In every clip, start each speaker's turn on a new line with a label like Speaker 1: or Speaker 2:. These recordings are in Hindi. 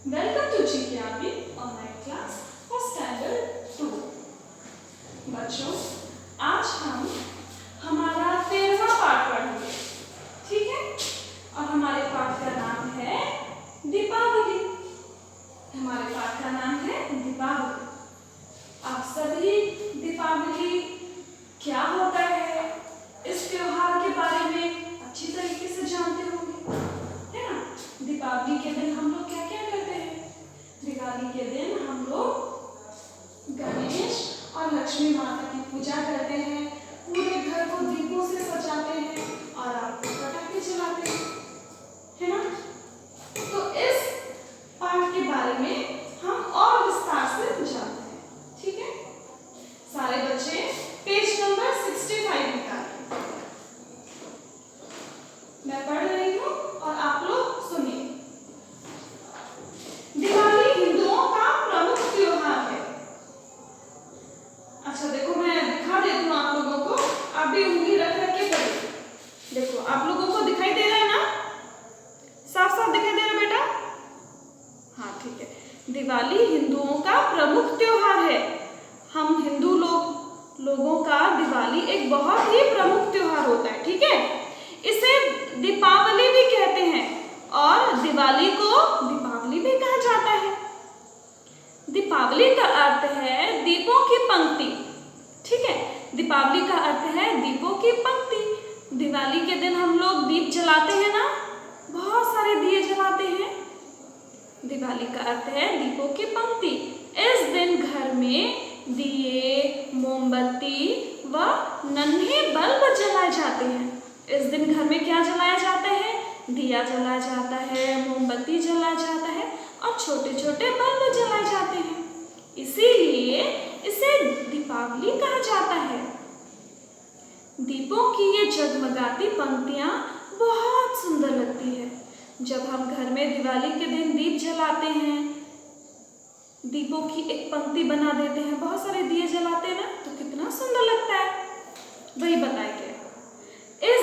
Speaker 1: Welcome to GKRB online class for standard 2। बच्चों, आज हम हमारा 13वां पाठ पढ़ेंगे, ठीक है? और हमारे पाठ का नाम है दीपावली। हमारे पाठ का नाम है दीपावली। आप सभी दीपावली क्या होता है, इस त्योहार के बारे में अच्छी तरीके से जानते होंगे, है ना? दीपावली के दिन हम लोग क्या क्या करते हैं? दिवाली के दिन हम लोग गणेश और लक्ष्मी माता की पूजा करते हैं, पूरे घर को दीपों से सजाते हैं और आपको पटाखे जलाते हैं, है ना? तो इस पाठ के बारे में हम और विस्तार से जानते हैं, ठीक है? सारे बच्चे पेज नंबर 65 निकालिए। मैं पढ़ रही हूँ और आप लोग सुनिए। दिवाली हिंदुओं का प्रमुख त्योहार है। अच्छा देखो, मैं दिखा देती हूँ आप लोगों को, आप भी उंगली रख रख के पढ़िए। देखो, आप लोगों को दिखाई दे रहा है ना? साफ साफ दिखाई दे रहा है बेटा? हाँ ठीक है। दिवाली हिंदुओं का प्रमुख त्योहार है। हम हिंदू लोगों का दिवाली एक बहुत ही प्रमुख त्योहार होता है, ठीक है? इसे दीपावली भी कहते हैं और दिवाली को दीपावली भी कहा जाता है। दीपावली का अर्थ है दीपों की पंक्ति, ठीक है? दीपावली का अर्थ है दीपों की पंक्ति। दिवाली के दिन हम लोग दीप जलाते हैं ना, बहुत सारे दिए जलाते हैं। दिवाली का अर्थ है दीपों की पंक्ति। इस दिन घर में दिए, मोमबत्ती व नन्हे बल्ब जलाए जाते हैं। इस दिन घर में क्या जलाया जाता है? दिया जलाया जाता है, मोमबत्ती जलाया जाता है और छोटे छोटे बल्ब जलाए जाते हैं। इसीलिए इसे दीपावली कहा जाता है। दीपों की ये जगमगाती पंक्तियां बहुत सुंदर लगती है। जब हम घर में दिवाली के दिन दीप जलाते हैं, दीपों की एक पंक्ति बना देते हैं, बहुत सारे दिए जलाते हैं ना, तो कितना सुंदर लगता है। वही बताएंगे। इस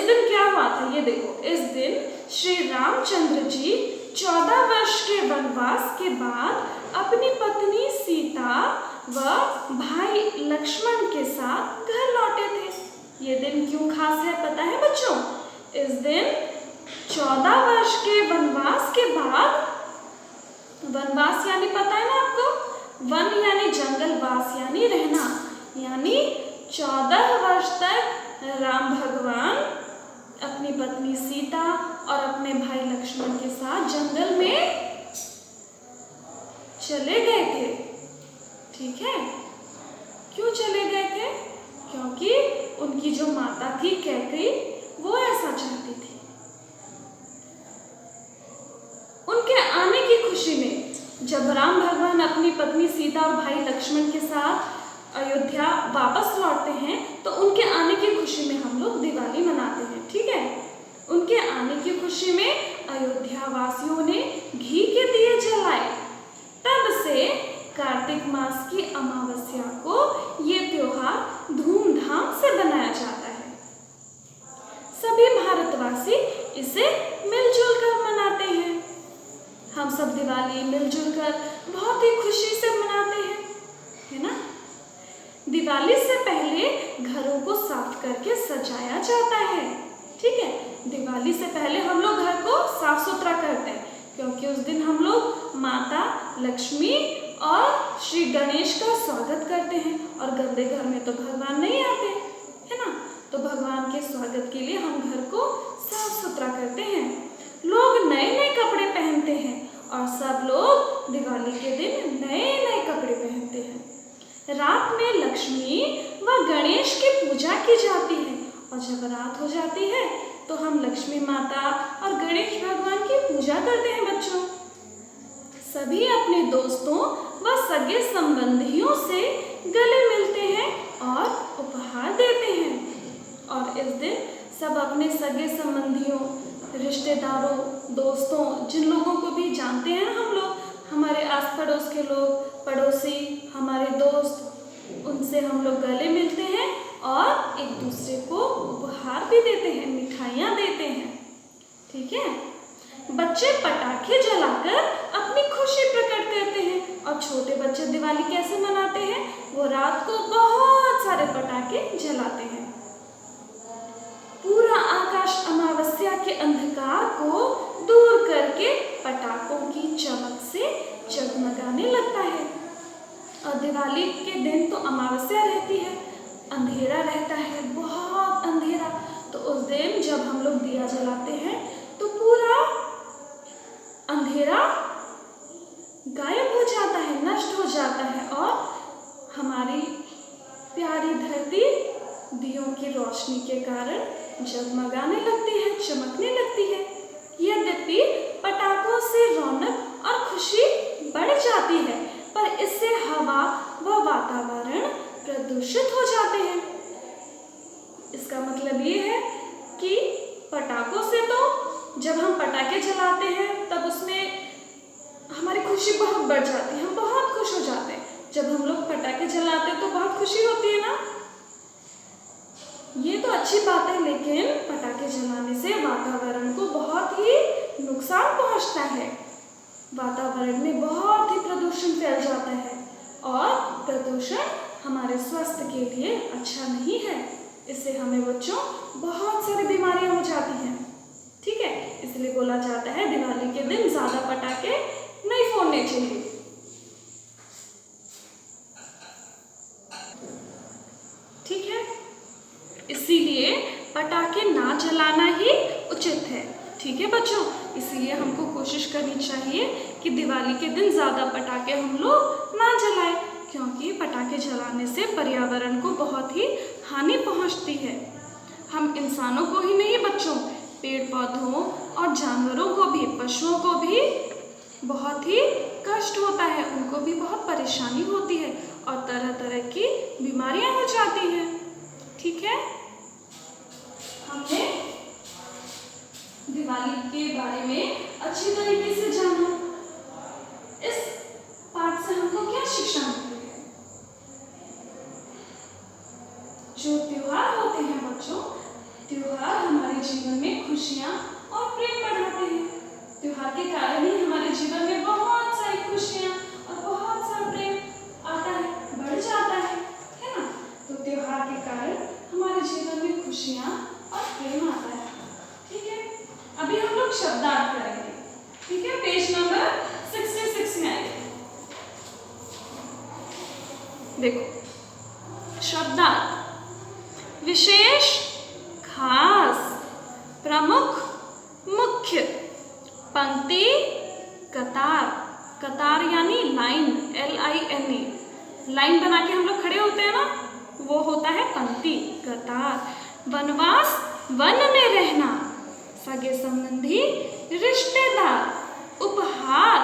Speaker 1: दिन क्या हुआ था, ये देखो। इस दिन श्री रामचंद्र जी 14 वर्ष के वनवास के बाद अपनी पत्नी सीता व भाई लक्ष्मण के साथ घर लौटे थे। ये दिन क्यों खास है पता है बच्चों? इस दिन 14 वर्ष के वनवास के बाद, वनवास यानी पता है ना आपको? वन यानी जंगल, वास यानी रहना, यानी 14 वर्ष तक राम भगवान अपनी पत्नी सीता और अपने भाई लक्ष्मण के साथ जंगल में चले गए थे, ठीक है? क्यों चले गए थे? क्योंकि उनकी जो माता थी कैकई, वो ऐसा चाहती थी। उनके आने की खुशी में जब राम भगवान अपनी पत्नी सीता और भाई लक्ष्मण के साथ अयोध्या वापस लौटते हैं, तो उनके आने की खुशी में हम लोग दिवाली मनाते हैं, ठीक है? उनके आने की खुशी में अयोध्या वासियों ने घी के दिए जलाए। तब से कार्तिक मास की अमावस्या को ये त्योहार धूमधाम से बनाया जाता है। सभी भारतवासी इसे मिलजुल कर मनाते हैं। हम सब दिवाली मिलजुल कर बहुत ही खुशी से मनाते हैं, है ना? दिवाली से पहले घरों को साफ करके सजाया जाता है, ठीक है? दिवाली से पहले हम लोग घर को साफ सुथरा करते हैं, क्योंकि उस दिन हम लोग माता लक्ष्मी और श्री गणेश का स्वागत करते हैं। और गंदे घर में तो भगवान नहीं आते, है ना? तो भगवान के स्वागत के लिए हम घर को साफ सुथरा करते हैं। लोग नए नए कपड़े पहनते हैं और सब लोग दिवाली के दिन नए नए कपड़े पहनते हैं। रात में लक्ष्मी व गणेश की पूजा की जाती है और जब रात हो जाती है तो हम लक्ष्मी माता और गणेश भगवान की पूजा करते हैं बच्चों। सभी अपने दोस्तों व सगे संबंधियों से गले मिलते हैं और उपहार देते हैं। और इस दिन सब अपने सगे संबंधियों, रिश्तेदारों, दोस्तों, जिन लोगों को भी जानते हैं हम लोग, हमारे आस पड़ोस के लोग, पड़ोसी, हमारे दोस्त, उनसे हम लोग गले मिलते हैं और एक दूसरे को उपहार भी देते हैं, मिठाइयाँ देते हैं, ठीक है? बच्चे पटाखे जलाकर अपने खुशी प्रकट करते हैं। और छोटे बच्चे दिवाली कैसे मनाते हैं? वो रात को बहुत सारे पटाखे जलाते हैं। पूरा आकाश अमावस्या के अंधकार को दूर करके पटाखों की चमक से जगमगाने लगता है। और दिवाली के दिन तो अमावस्या रहती है, अंधेरा रहता है, बहुत अंधेरा। तो उस दिन जब हम लोग दिया जलाते हैं तो पूरा अंधेरा गायब हो जाता है, नष्ट हो जाता है, और हमारी प्यारी धरती दियों की रोशनी के कारण जगमगाने लगती है, चमकने लगती है। यद्यपि पटाखों से रौनक और खुशी बढ़ जाती है, पर इससे हवा व वातावरण प्रदूषित हो जाते हैं। इसका मतलब ये है कि पटाखों से तो जब हम पटाखे जलाते हैं तब उसमें हमारी खुशी बहुत बढ़ जाती है, हम बहुत खुश हो जाते हैं। जब हम लोग पटाखे जलाते हैं तो बहुत खुशी होती है ना। ये तो अच्छी बात है, लेकिन पटाखे जलाने से वातावरण को बहुत ही नुकसान पहुंचता है। वातावरण में बहुत ही प्रदूषण फैल जाता है, और प्रदूषण हमारे स्वास्थ्य के लिए अच्छा नहीं है। इससे हमें बच्चों बहुत सारी बीमारियां हो जाती हैं। ठीक है, इसलिए बोला जाता है दिवाली के दिन ज़्यादा पटाखे नहीं फोड़ने चाहिए। ठीक है, इसीलिए पटाखे ना जलाना ही उचित है। ठीक है बच्चों, इसीलिए हमको कोशिश करनी चाहिए कि दिवाली के दिन ज़्यादा पटाखे हम लोग ना जलाएं, क्योंकि पटाखे जलाने से पर्यावरण को बहुत ही हानि पहुंचती है। हम इंसानों को ही नहीं बच्चों, पेड़ पौधों और जानवरों को भी, पशुओं को भी बहुत ही कष्ट होता है, उनको भी बहुत परेशानी होती है, और तरह तरह की बीमारियां हो जाती हैं। ठीक है, हमने दिवाली के बारे में अच्छी तरीके से जाना। इस पाठ से हमको क्या शिक्षा मिलती है? जो त्योहार होते हैं बच्चों, त्योहार हमारे जीवन में खुशियां और प्रेम बढ़ाते हैं। त्योहार के कारण ही हमारे जीवन में बहुत सारी खुशियां और बहुत सारा प्रेम आता है, बढ़ जाता है ना। तो त्योहार के कारण हमारे जीवन में खुशियां और प्रेम आता है। ठीक है, अभी हम लोग शब्दार्थ करेंगे। ठीक है, पेज नंबर 66 में आइए। देखो, शब्दार्थ: विशेष, खास, प्रमुख, मुख्य, पंक्ति, कतार। कतार यानी लाइन, LINE, लाइन बना के हम लोग खड़े होते हैं ना, वो होता है पंक्ति, कतार। वनवास, वन में रहना। सगे संबंधी, रिश्तेदार। उपहार,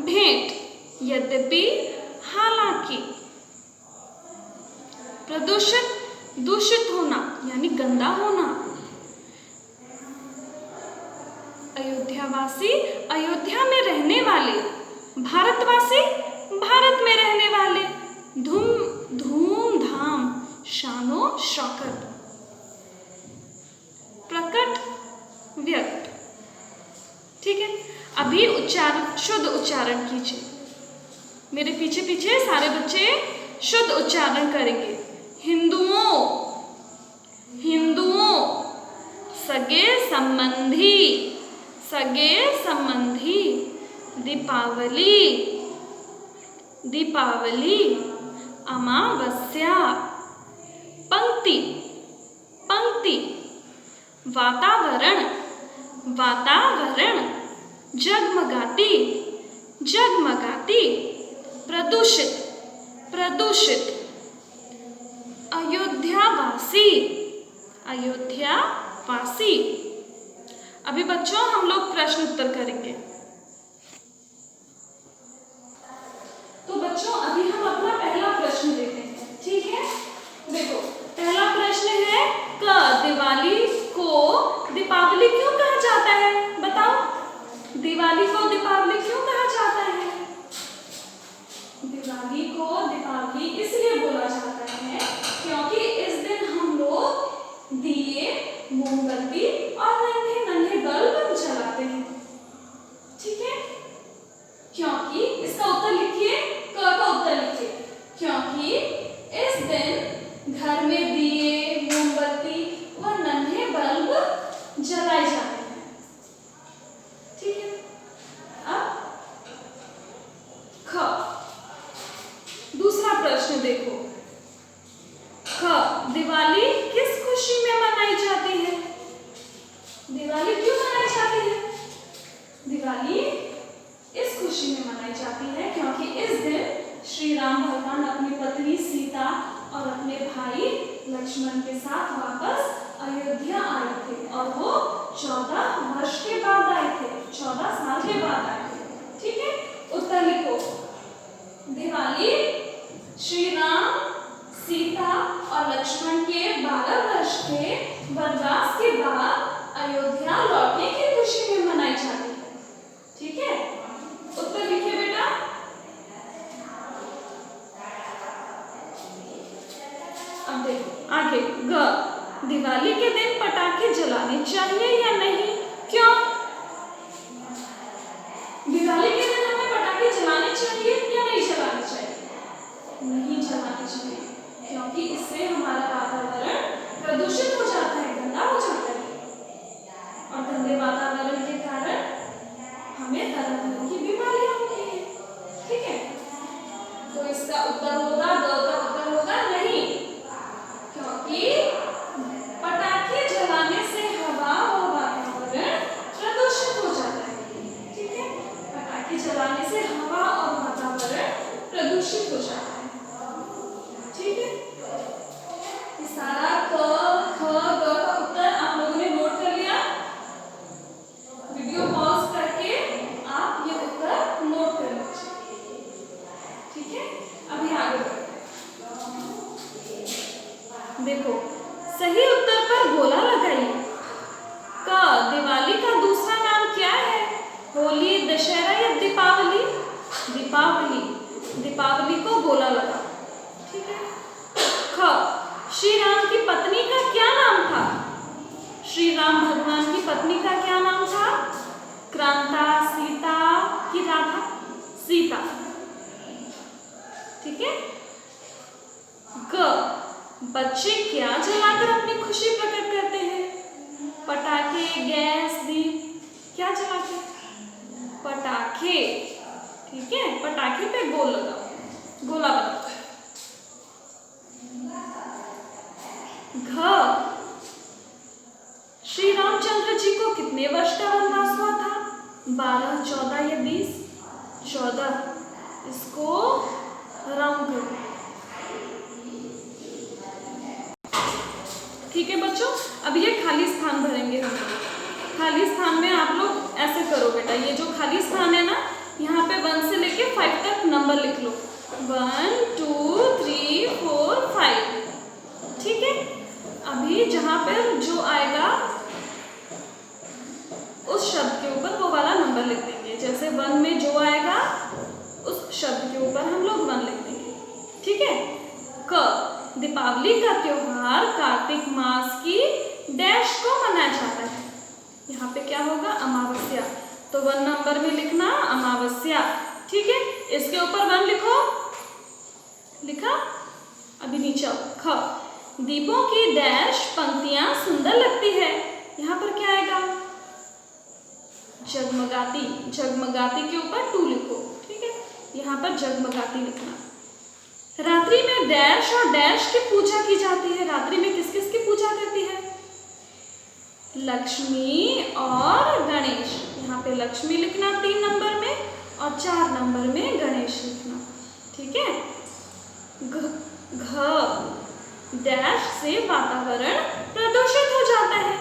Speaker 1: भेंट, यद्यपि, हालांकि। प्रदूषित, दूषित होना यानी गंदा होना। अयोध्यावासी, अयोध्या में रहने वाले। भारतवासी, भारत में रहने वाले। धूमधाम, शानो शौकत। प्रकट, व्यक्त। ठीक है, अभी उच्चारण, शुद्ध उच्चारण कीजिए। मेरे पीछे पीछे सारे बच्चे शुद्ध उच्चारण करेंगे। हिंदुओं, हिंदुओं। सगे संबंधी, सगे संबंधी। दीपावली, दीपावली। अमावस्या। पंक्ति, पंक्ति। वातावरण, वातावरण। जगमगाती, जगमगाती। प्रदूषित, प्रदूषित। अयोध्यावासी, अयोध्यावासी। अभी बच्चों हम लोग प्रश्न उत्तर करेंगे। तो बच्चों अभी हम अपना पहला प्रश्न देते हैं। ठीक है, देखो पहला प्रश्न है, क दिवाली को दीपावली क्यों कहा जाता है? बताओ, दिवाली को दीपावली क्यों कहा जाता है? दिवाली को दीपावली इसलिए बोला जाता है क्योंकि इस दिन हम लोग दिए, मोमबत्ती और नन्हे नन्हे बल्ब जलाते हैं। ठीक है, क्योंकि इसका उत्तर लिखिए, क का उत्तर लिखिए। क्योंकि इस दिन घर में दिए, मोमबत्ती व नन्हे बल्ब जलाए जाते हैं। ठीक है। अब ख, दूसरा प्रश्न देखो। ख, दिवाली किस खुशी में मनाई जाती है? दिवाली क्यों मनाई जाती है? दिवाली इस खुशी में मनाई जाती है क्योंकि इस दिन श्री राम भगवान अपनी पत्नी सीता और अपने भाई लक्ष्मण के साथ वापस अयोध्या आए थे और वो 14 वर्ष के बाद आए थे, 14 साल के बाद आए थे। ठीक है, उत्तर लिखो। दिवाली श्री राम, सीता और लक्ष्मण के 12 वर्ष के वनवास के बाद अयोध्या लौटने की खुशी में मनाई जाती है। ठीक है, उत्तर लिखिए बेटा। अब देखो आगे। ग, दिवाली के दिन पटाखे जलाने चाहिए या नहीं? क्यों? दिवाली के दिन हमें पटाखे जलाने चाहिए या नहीं जलाने चाहिए? नहीं जलाने चाहिए, क्योंकि इससे हमारा वातावरण प्रदूषित हो जाता है, गंदा हो जाता है और गंदे वातावरण के कारण हमें तरह तरह की बीमारियां होती हैं। ठीक है, तो इसका उत्तर होगा, ग का उत्तर होगा नहीं, क्योंकि पटाखे जलाने से हवा और वातावरण प्रदूषित हो जाता है। ठीक है, पटाखे जलाने से हवा और वातावरण प्रदूषित हो जाता है। ठीक है, सारा क, ख, ग का उत्तर आप लोगों ने नोट कर लिया। वीडियो पॉज करके आप ये उत्तर नोट कर लीजिए। ठीक है, अभी आगे बढ़ते हैं। देखो, सही उत्तर पर गोला लगाइए। क, दिवाली का दूसरा नाम क्या है? होली, दशहरा या दीपावली? दीपावली। दीपावली को गोला लगा। ठीक है। ख, श्री राम की पत्नी का क्या नाम था? श्री राम भगवान की पत्नी का क्या नाम था? क्रांता, सीता कि राधा? सीता। ठीक है। ग, बच्चे क्या जलाकर अपनी खुशी प्रकट करते हैं? पटाखे, गैस, दीप, क्या जलाते? पटाखे। ठीक है, पटाखे पे गोल लगाओ, गोला बनाओ। घ, श्री रामचंद्र जी को कितने वर्ष का वनवास हुआ था? 12, 14 या 20? 14। इसको राउंड करो। ठीक है बच्चों, अब ये खाली स्थान भरेंगे हम। खाली स्थान में आप लोग ऐसे करो बेटा, ये जो खाली स्थान है ना, यहाँ पे 1 से लेके 5 तक नंबर लिख लो। 1 2 3 4 5। ठीक है, अभी जहाँ पर जो आएगा उस शब्द के ऊपर वो वाला नंबर लिख देंगे। जैसे 1 में जो आएगा उस शब्द के ऊपर हम लोग 1 लिख देंगे। ठीक है। क, दीपावली का त्योहार कार्तिक मास की डैश को मनाया जाता है। यहाँ पे क्या होगा? अमावस्या। तो 1 नंबर में लिखना अमावस्या। ठीक है, इसके ऊपर 1 लिखो। लिखा? अभी नीचे ख, दीपों की डैश पंक्तियां सुंदर लगती है। यहाँ पर क्या आएगा? जगमगाती। जगमगाती के ऊपर 2 लिखो। ठीक है, यहाँ पर जगमगाती लिखना। रात्रि में डैश और डैश की पूजा की जाती है। रात्रि में किस किस की पूजा करती है? लक्ष्मी और गणेश। यहाँ पे लक्ष्मी लिखना 3 नंबर में और 4 नंबर में गणेश लिखना। ठीक है। घ, डैश से वातावरण प्रदूषित हो जाता है।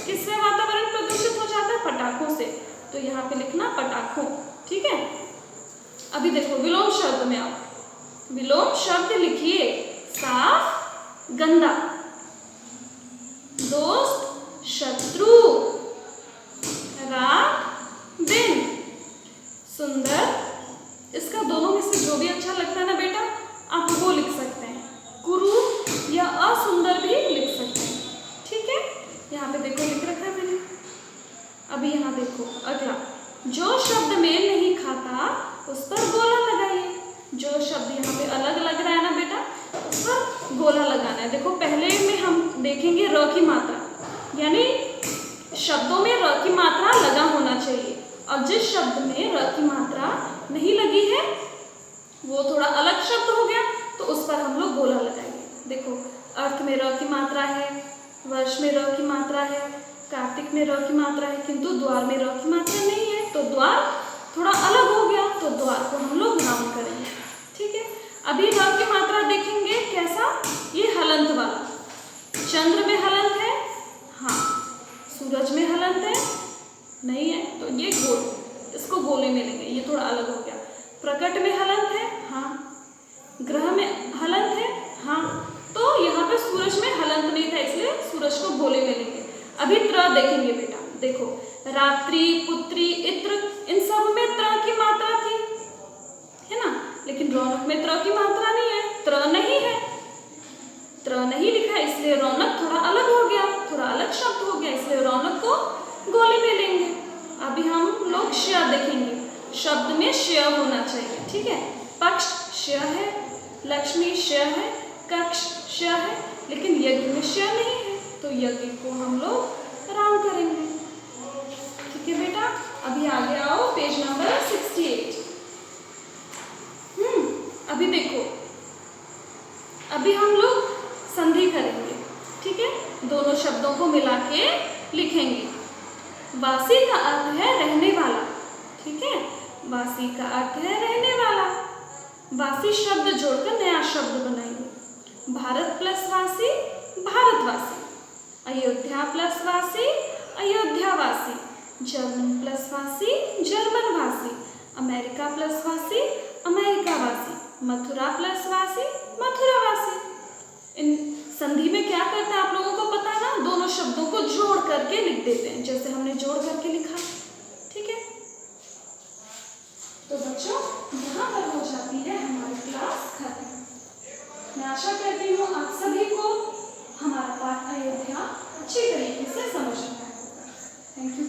Speaker 1: किससे वातावरण प्रदूषित हो जाता है? पटाखों से। तो यहाँ पे लिखना पटाखों। ठीक है, अभी देखो विलोम शब्द में आओ। विलोम शब्द लिखिए। साफ, गंदा, दोस्त, शत्रु, रात, दिन, सुंदर। इसका दोनों में से जो भी अच्छा लगता है ना बेटा, आप वो लिख सकते हैं। कुरूप या असुंदर भी लिख सकते हैं। ठीक है, यहाँ पे देखो लिख रखा है मैंने। अभी यहाँ देखो अगला, जो शब्द मेल नहीं उस पर गोला लगाइए। जो शब्द यहाँ पे अलग लग रहा है ना बेटा, उस पर गोला लगाना है। देखो पहले में हम देखेंगे र की मात्रा, यानी शब्दों में र की मात्रा लगा होना चाहिए, और जिस शब्द में र की मात्रा नहीं लगी है वो थोड़ा अलग शब्द हो गया, तो उस पर हम लोग गोला लगाएंगे। देखो अर्थ में र की मात्रा है, वर्ष में र की मात्रा है, कार्तिक में र की मात्रा है, किंतु द्वार में र की मात्रा नहीं है, तो द्वार थोड़ा अलग हो गया, तो द्वार को हम लोग राउंड करेंगे। ठीक है, अभी र की मात्रा देखेंगे कैसा, ये हलंत वाला। चंद्र में हलंत है, हाँ। सूरज में हलंत है, नहीं है, तो ये गोल, इसको गोले में लेंगे, ये थोड़ा अलग हो गया। प्रकट में हलंत है, हाँ। ग्रह में हलंत है, हाँ। तो यहाँ पे सूरज में हलंत नहीं था, इसलिए सूरज को गोले में लेंगे। अभी त्र देखेंगे बेटा, देखो रात्रि, पुत्री, इत्र, इन सब में त्र की मात्रा थी, है ना, लेकिन रौनक में त्र की मात्रा नहीं है, त्र नहीं है, त्र नहीं लिखा, इसलिए रौनक थोड़ा अलग हो गया, थोड़ा अलग शब्द हो गया, इसलिए रौनक को गोले में लेंगे। अभी हम लोग श देखेंगे, शब्द में श होना चाहिए। ठीक है, पक्ष श है, लक्ष्मी श है, कक्ष श है, लेकिन यज्ञ में श नहीं है, तो यज्ञ को हम लोग राउंड करेंगे। ठीक है बेटा, अभी आगे आओ, पेज नंबर 68। अभी देखो, अभी हम लोग संधि करेंगे। ठीक है, दोनों शब्दों को मिला के लिखेंगे। वासी का अर्थ है रहने वाला। ठीक है, वासी का अर्थ है रहने वाला। वासी शब्द जोड़कर नया शब्द बनाएंगे। भारत प्लस वासी, भारतवासी। अयोध्या प्लस वासी, अयोध्यावासी। जर्मन प्लस वासी, जर्मनवासी। अमेरिका प्लस वासी, अमेरिकावासी। मथुरा प्लस वासी, मथुरावासी। इन संधि में क्या करते हैं आप लोगों को पता है ना, दोनों शब्दों को जोड़ करके लिख देते हैं, जैसे हमने जोड़ करके लिखा। ठीक है, तो बच्चों यहाँ पर हो जाती है हमारी क्लास खत्म। मैं आशा करती हूँ आप सभी को हमारा पाठ अयोध्या अच्छी तरीके से समझ में आया होगा। Thank you.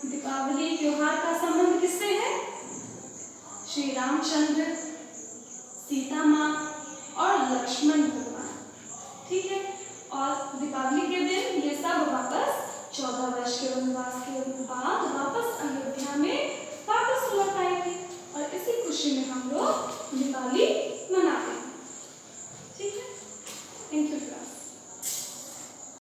Speaker 1: दीपावली त्योहार का संबंध किससे है? श्री रामचंद्र, सीता माँ और लक्ष्मण भगवान। ठीक है, और दीपावली के दिन